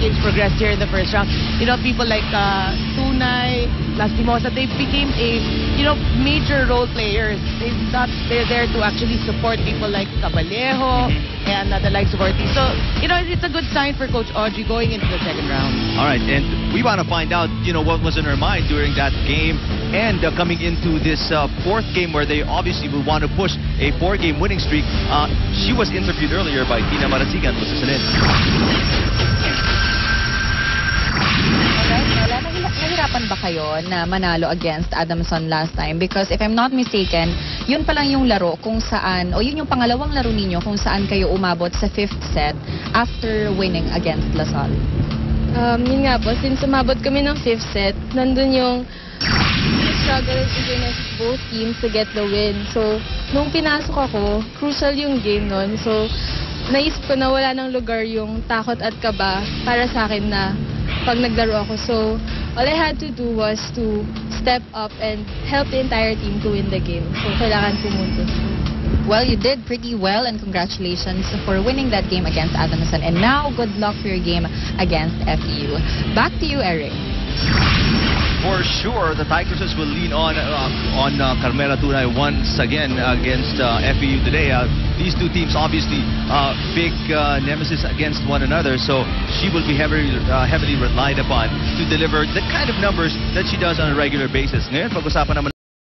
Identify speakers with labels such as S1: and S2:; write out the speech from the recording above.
S1: games progressed here in the first round, you know, people like Tunay, Lastimosa, they became major role players. They're there to actually support people like Cabalejo and the likes of Ortiz. So, you know, it's a good sign for Coach Audrey going into the second round.
S2: All right, and we want to find out, you know, what was in her mind during that game and coming into this fourth game where they obviously will want to push a 4-game winning streak. She was interviewed earlier by Tina Marasigan.
S3: Nahirapan ba kayo na manalo against Adamson last time? Because if I'm not mistaken, yun pa lang yung laro kung saan, o yun yung pangalawang laro ninyo kung saan kayo umabot sa 5th set after winning against LaSalle.
S4: Yun nga po, since umabot kami ng 5th set, nandun yung struggle against both teams to get the win. So, nung pinasok ako, crucial yung game nun. So, naisip ko na wala ng lugar yung takot at kaba para sa akin na pag naglaro ako. So, all I had to do was to step up and help the entire team to win the game. So, kailangan pumuntos.
S3: Well, you did pretty well, and congratulations for winning that game against Adamson. And now, good luck for your game against FEU. Back to you, Eric.
S2: For sure, the Tigresses will lean on Carmela Tunay once again against FEU today. These two teams obviously big nemesis against one another, so she will be heavily relied upon to deliver the kind of numbers that she does on a regular basis. Ngayon, pag-usapan naman